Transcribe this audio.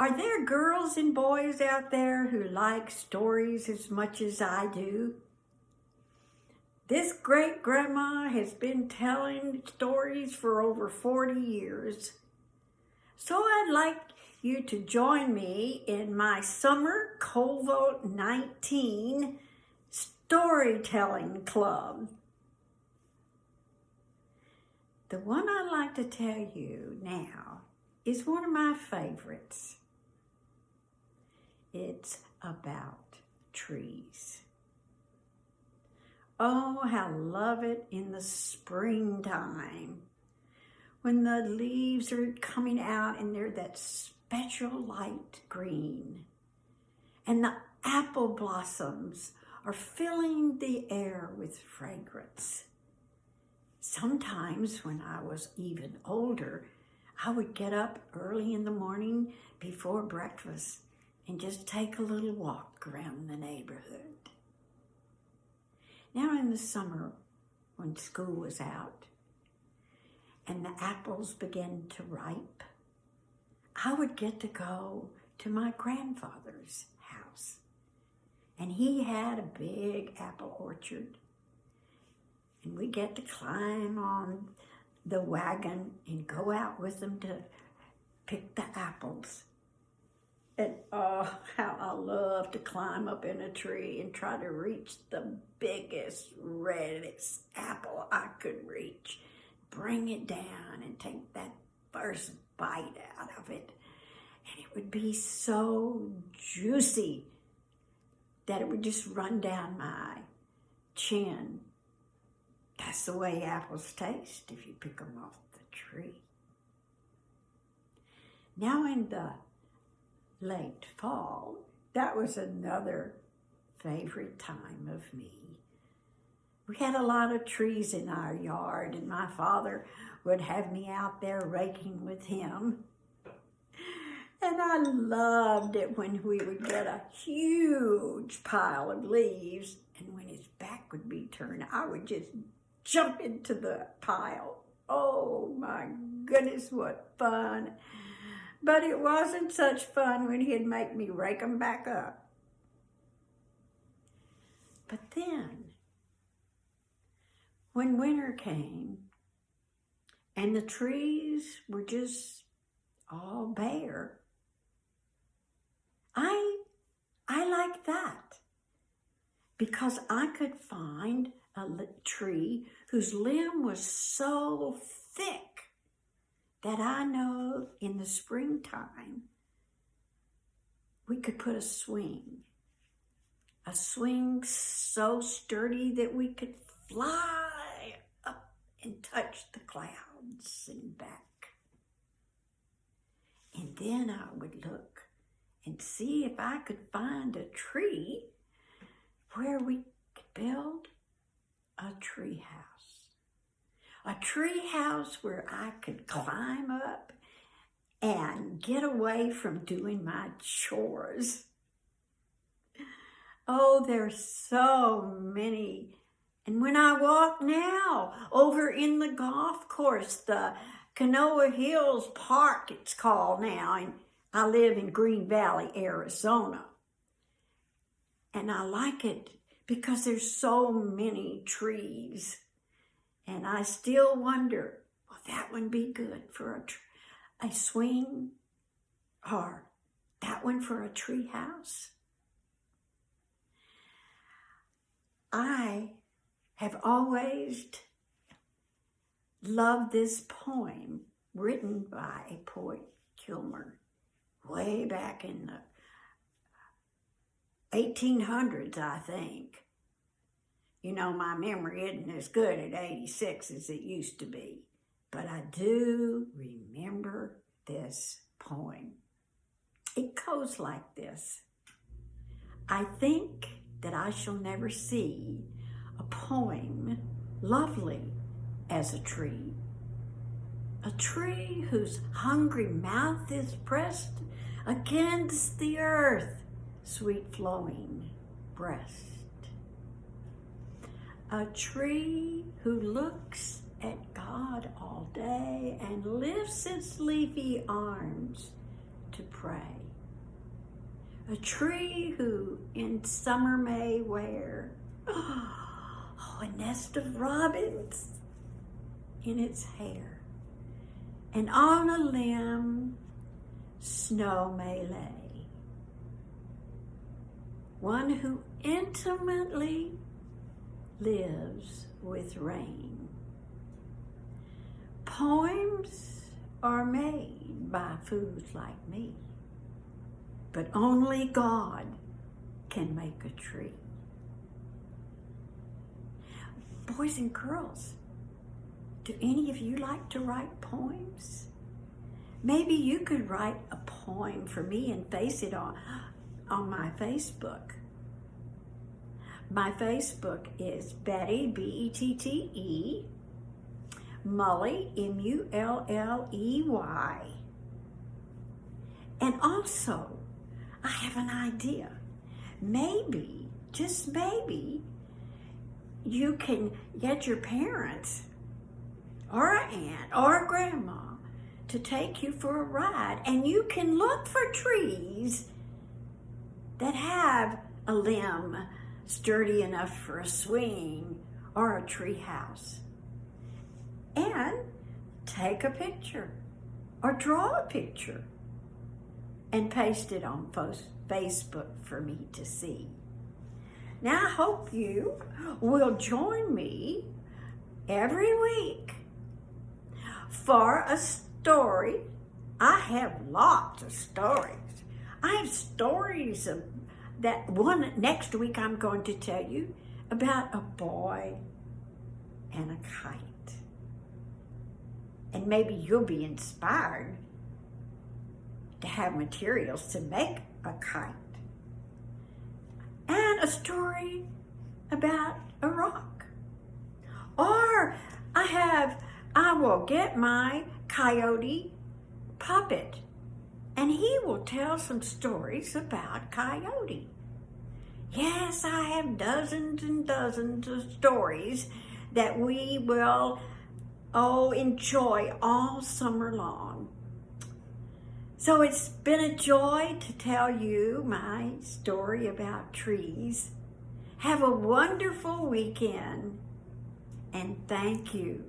Are there girls and boys out there who like stories as much as I do? This great-grandma has been telling stories for over 40 years. So I'd like you to join me in my Summer Colvo 19 Storytelling Club. The one I'd like to tell you now is one of my favorites. It's about trees. Oh, how I love it in the springtime when the leaves are coming out and they're that special light green. And the apple blossoms are filling the air with fragrance. Sometimes when I was even older, I would get up early in the morning before breakfast and just take a little walk around the neighborhood. Now in the summer, when school was out and the apples began to ripe, I would get to go to my grandfather's house. And he had a big apple orchard. And we get to climb on the wagon and go out with them to pick the apples. And oh, how I love to climb up in a tree and try to reach the biggest, reddest apple I could reach. Bring it down and take that first bite out of it. And it would be so juicy that it would just run down my chin. That's the way apples taste if you pick them off the tree. Now in the late fall, that was another favorite time of me. We had a lot of trees in our yard, and my father would have me out there raking with him. And I loved it when we would get a huge pile of leaves, and when his back would be turned, I would just jump into the pile. Oh my goodness, what fun. But it wasn't such fun when he'd make me rake them back up. But then, when winter came and the trees were just all bare, I liked that because I could find a tree whose limb was so thick that I know in the springtime we could put a swing so sturdy that we could fly up and touch the clouds and back. And then I would look and see if I could find a tree where we could build a tree house. A tree house where I could climb up and get away from doing my chores. Oh, there's so many. And when I walk now over in the golf course, the Canoa Hills Park it's called now, and I live in Green Valley, Arizona. And I like it because there's so many trees. And I still wonder, will that one be good for a swing or that one for a tree house? I have always loved this poem written by a poet, Kilmer, way back in the 1800s, I think. You know, my memory isn't as good at 86 as it used to be, but I do remember this poem. It goes like this. I think that I shall never see a poem lovely as a tree whose hungry mouth is pressed against the earth, sweet flowing breast. A tree who looks at God all day and lifts its leafy arms to pray. A tree who in summer may wear a nest of robins in its hair, and on a limb snow may lay. One who intimately lives with rain. Poems are made by fools like me, but only God can make a tree. Boys and girls, do any of you like to write poems? Maybe you could write a poem for me and face it on my Facebook. My Facebook is Bette, B-E-T-T-E, Mulley, M-U-L-L-E-Y. And also, I have an idea. Maybe, just maybe, you can get your parents or an aunt or a grandma to take you for a ride, and you can look for trees that have a limb sturdy enough for a swing or a tree house. And take a picture or draw a picture and paste it on Facebook for me to see. Now I hope you will join me every week for a story. I have lots of stories. I have stories of that one. Next week I'm going to tell you about a boy and a kite. And maybe you'll be inspired to have materials to make a kite. And a story about a rock. Or I will get my coyote puppet, and he will tell some stories about Coyote. Yes, I have dozens and dozens of stories that we will enjoy all summer long. So it's been a joy to tell you my story about trees. Have a wonderful weekend, and thank you.